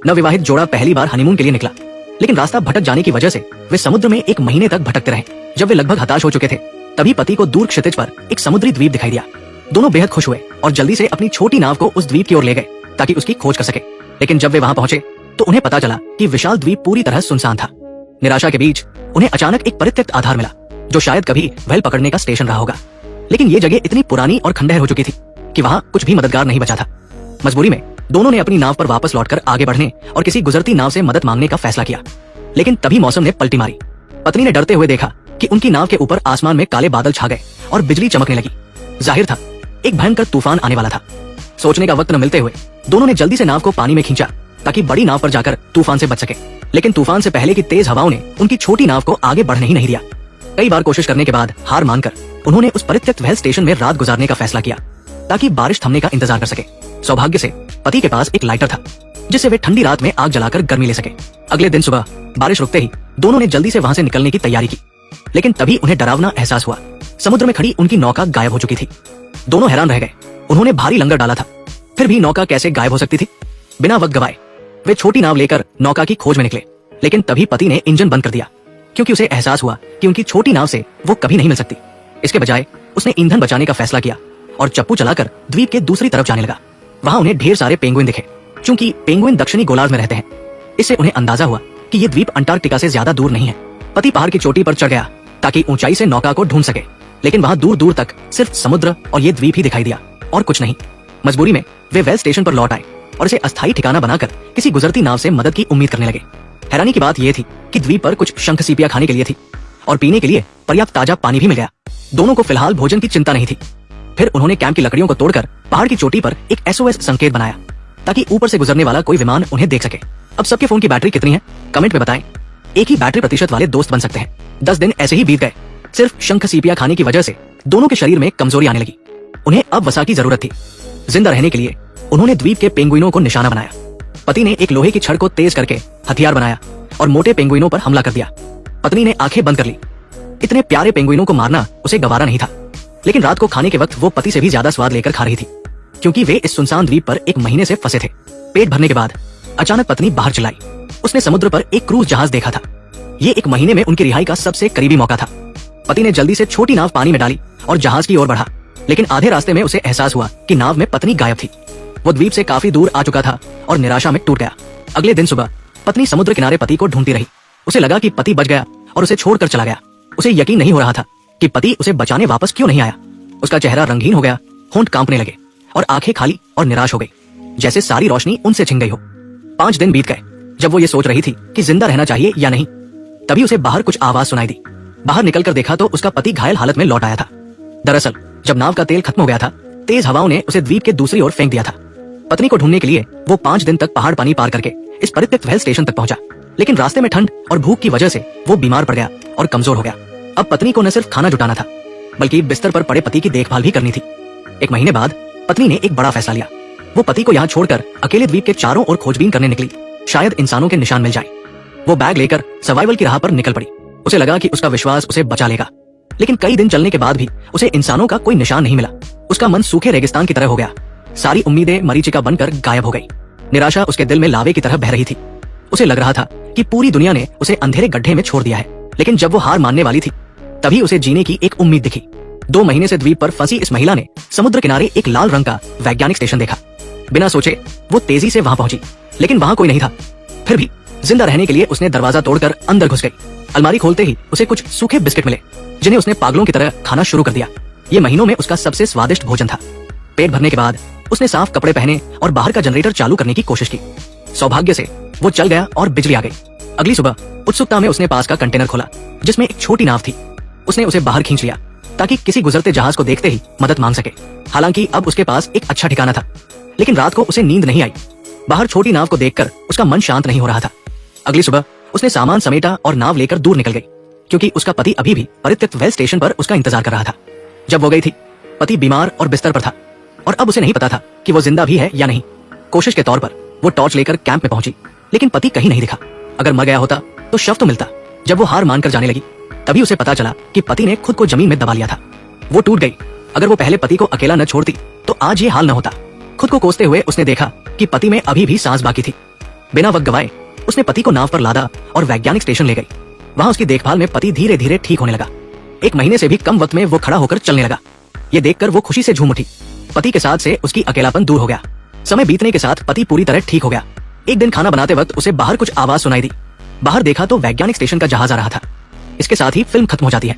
नवविवाहित जोड़ा पहली बार हनीमून के लिए निकला, लेकिन रास्ता भटक जाने की वजह से वे समुद्र में 1 महीने तक भटकते रहे। जब वे लगभग हताश हो चुके थे, तभी पति को दूर क्षितिज पर एक समुद्री द्वीप दिखाई दिया। दोनों बेहद खुश हुए और जल्दी से अपनी छोटी नाव को उस द्वीप की ओर ले गए ताकि उसकी खोज कर सके। लेकिन जब वे वहां पहुंचे तो उन्हें पता चला कि विशाल द्वीप पूरी तरह सुनसान था। निराशा के बीच उन्हें अचानक एक परित्यक्त आधार मिला, जो शायद कभी व्हेल पकड़ने का स्टेशन रहा होगा। लेकिन ये जगह इतनी पुरानी और खंडहर हो चुकी थी कि वहां कुछ भी मददगार नहीं बचा था। मजबूरी में दोनों ने अपनी नाव पर वापस लौटकर आगे बढ़ने और किसी गुजरती नाव से मदद मांगने का फैसला किया। लेकिन तभी मौसम ने पलटी मारी। पत्नी ने डरते हुए देखा कि उनकी नाव के ऊपर आसमान में काले बादल छा गए और बिजली चमकने लगी। जाहिर था एक भयंकर तूफान आने वाला था। सोचने का वक्त न मिलते हुए दोनों ने जल्दी से नाव को पानी में खींचा ताकि बड़ी नाव पर जाकर तूफान से बच सके। लेकिन तूफान से पहले की तेज हवाओं ने उनकी छोटी नाव को आगे बढ़ने ही नहीं दिया। कई बार कोशिश करने के बाद हार मानकर उन्होंने उस परित्यक्त व्हेल स्टेशन में रात गुजारने का फैसला किया ताकि बारिश थमने का इंतजार कर सके। सौभाग्य से पति के पास एक लाइटर था, जिससे वे ठंडी रात में आग जलाकर गर्मी ले सके। अगले दिन सुबह बारिश रुकते ही दोनों ने जल्दी से वहां से निकलने की तैयारी की। लेकिन तभी उन्हें डरावना एहसास हुआ। समुद्र में खड़ी उनकी नौका गायब हो चुकी थी। दोनों हैरान रह गए। उन्होंने भारी लंगर डाला था, फिर भी नौका कैसे गायब हो सकती थी। बिना वक्त गवाए वे छोटी नाव लेकर नौका की खोज में निकले। लेकिन तभी पति ने इंजन बंद कर दिया, क्योंकि उसे एहसास हुआ कि उनकी छोटी नाव से वो कभी नहीं मिल सकती। इसके बजाय उसने ईंधन बचाने का फैसला किया और चप्पू चलाकर द्वीप के दूसरी तरफ जाने लगा। वहां उन्हें ढेर सारे पेंगुइन दिखे। चूंकि पेंगुइन दक्षिणी गोलार्ध में रहते हैं, इससे उन्हें अंदाजा हुआ कि ये द्वीप अंटार्कटिका से ज्यादा दूर नहीं है। पति पहाड़ की चोटी पर चढ़ गया ताकि ऊंचाई से नौका को ढूंढ सके। लेकिन वहां दूर दूर तक सिर्फ समुद्र और ये द्वीप ही दिखाई दिया और कुछ नहीं। मजबूरी में वे व्हेल स्टेशन पर लौट आए और इसे अस्थायी ठिकाना बनाकर किसी गुजरती नाव से मदद की उम्मीद करने लगे। हैरानी की बात यह थी कि द्वीप पर कुछ शंख सीपियां खाने के लिए थी और पीने के लिए पर्याप्त ताजा पानी भी मिल गया। दोनों को फिलहाल भोजन की चिंता नहीं थी। फिर उन्होंने कैंप की लकड़ियों को तोड़कर पहाड़ की चोटी पर एक SOS संकेत बनाया ताकि ऊपर से गुजरने वाला कोई विमान उन्हें देख सके। अब सबके फोन की बैटरी कितनी है, कमेंट में बताएं। एक ही बैटरी प्रतिशत वाले दोस्त बन सकते हैं। 10 दिन ऐसे ही बीत गए। सिर्फ शंख सीपियां खाने की वजह से दोनों के शरीर में कमजोरी आने लगी। उन्हें अब वसा की जरूरत थी। जिंदा रहने के लिए उन्होंने द्वीप के पेंगुइनों को निशाना बनाया। पति ने एक लोहे की छड़ को तेज करके हथियार बनाया और मोटे पेंगुइनों पर हमला कर दिया। पत्नी ने आंखें बंद कर ली। इतने प्यारे पेंगुइनों को मारना उसे गवारा नहीं था। लेकिन रात को खाने के वक्त वो पति से भी ज्यादा स्वाद लेकर खा रही थी, क्योंकि वे इस सुनसान द्वीप पर 1 महीने से फंसे थे। पेट भरने के बाद अचानक पत्नी बाहर चिल्लाई। उसने समुद्र पर एक क्रूज जहाज देखा था। ये 1 महीने में उनकी रिहाई का सबसे करीबी मौका था। पति ने जल्दी से छोटी नाव पानी में डाली और जहाज की ओर बढ़ा। लेकिन आधे रास्ते में उसे एहसास हुआ कि नाव में पत्नी गायब थी। वो द्वीप से काफी दूर आ चुका था और निराशा में टूट गया। अगले दिन सुबह पत्नी समुद्र किनारे पति को ढूंढती रही। उसे लगा कि पति बच गया और उसे छोड़कर चला गया। उसे यकीन नहीं हो रहा था कि पति उसे बचाने वापस क्यों नहीं आया। उसका चेहरा रंगीन हो गया, होंठ कांपने लगे और आंखें खाली और निराश हो गई, जैसे सारी रोशनी उनसे छिन गई हो। 5 दिन बीत गए। जब वो ये सोच रही थी कि जिंदा रहना चाहिए या नहीं, तभी उसे बाहर कुछ आवाज सुनाई दी। बाहर निकलकर देखा तो उसका पति घायल हालत में लौट आया था। दरअसल जब नाव का तेल खत्म हो गया था, तेज हवाओं ने उसे द्वीप के दूसरी ओर फेंक दिया था। पत्नी को ढूंढने के लिए वो 5 दिन तक पहाड़ पानी पार करके इस परित्यक्त व्हेल स्टेशन तक पहुंचा। लेकिन रास्ते में ठंड और भूख की वजह से वो बीमार पड़ गया और कमजोर हो गया। अब पत्नी को न सिर्फ खाना जुटाना था, बल्कि बिस्तर पर पड़े पति की देखभाल भी करनी थी। 1 महीने बाद पत्नी ने एक बड़ा फैसला लिया। वो पति को यहाँ छोड़कर अकेले द्वीप के चारों ओर खोजबीन करने निकली। शायद इंसानों के निशान मिल जाए। वो बैग लेकर सर्वाइवल की राह पर निकल पड़ी। उसे लगा कि उसका विश्वास उसे बचा लेगा। लेकिन कई दिन चलने के बाद भी उसे इंसानों का कोई निशान नहीं मिला। उसका मन सूखे रेगिस्तान की तरह हो गया। सारी उम्मीदें मरीचिका बनकर गायब हो गई। निराशा उसके दिल में लावे की तरह बह रही थी। उसे लग रहा था कि पूरी दुनिया ने उसे अंधेरे गड्ढे में छोड़ दिया है। लेकिन जब वो हार मानने वाली थी, तभी उसे जीने की एक उम्मीद दिखी। 2 महीने से द्वीप पर फंसी इस महिला ने समुद्र किनारे एक लाल रंग का वैज्ञानिक स्टेशन देखा। बिना सोचे वो तेजी से वहां पहुंची, लेकिन वहां कोई नहीं था। फिर भी जिंदा रहने के लिए उसने दरवाजा तोड़कर अंदर घुस गई। अलमारी खोलते ही उसे कुछ सूखे बिस्किट मिले, जिन्हें उसने पागलों की तरह खाना शुरू कर दिया। ये महीनों में उसका सबसे स्वादिष्ट भोजन था। पेट भरने के बाद उसने साफ कपड़े पहने और बाहर का जनरेटर चालू करने की कोशिश की। सौभाग्य से वो चल गया और बिजली आ गई। अगली सुबह उत्सुकता में उसने पास का कंटेनर खोला, जिसमें एक छोटी नाव थी। उसने उसे बाहर खींच लिया ताकि किसी गुजरते जहाज को देखते ही मदद मांग सके। हालांकि अब उसके पास एक अच्छा ठिकाना था, लेकिन रात को उसे नींद नहीं आई। बाहर छोटी नाव को देखकर उसका मन शांत नहीं हो रहा था। अगली सुबह उसने सामान समेटा और नाव लेकर दूर निकल गई, क्योंकि उसका पति अभी भी परित्यक्त व्हेल स्टेशन पर उसका इंतजार कर रहा था। जब वो गई थी, पति बीमार और बिस्तर पर था और अब उसे नहीं पता था कि वो जिंदा भी है या नहीं। कोशिश के तौर पर वो टॉर्च लेकर कैंप में पहुंची, लेकिन पति कहीं नहीं दिखा। अगर मर गया होता तो शव तो मिलता। जब वो हार मानकर जाने लगी, तभी उसे पता चला कि पति ने खुद को जमीन में दबा लिया था। वो टूट गई। अगर वो पहले पति को अकेला न छोड़ती तो आज ये हाल न होता। खुद को कोसते हुए उसने देखा कि पति में अभी भी सांस बाकी थी। बिना वक्त गवाए उसने पति को नाव पर लादा और वैज्ञानिक स्टेशन ले गई। वहां उसकी देखभाल में पति धीरे धीरे ठीक होने लगा। 1 महीने से भी कम वक्त में वो खड़ा होकर चलने लगा। ये देखकर वो खुशी से झूम उठी। पति के साथ से उसकी अकेलापन दूर हो गया। समय बीतने के साथ पति पूरी तरह ठीक हो गया। एक दिन खाना बनाते वक्त उसे बाहर कुछ आवाज सुनाई दी। बाहर देखा तो वैज्ञानिक स्टेशन का जहाज आ रहा था। इसके साथ ही फिल्म खत्म हो जाती है।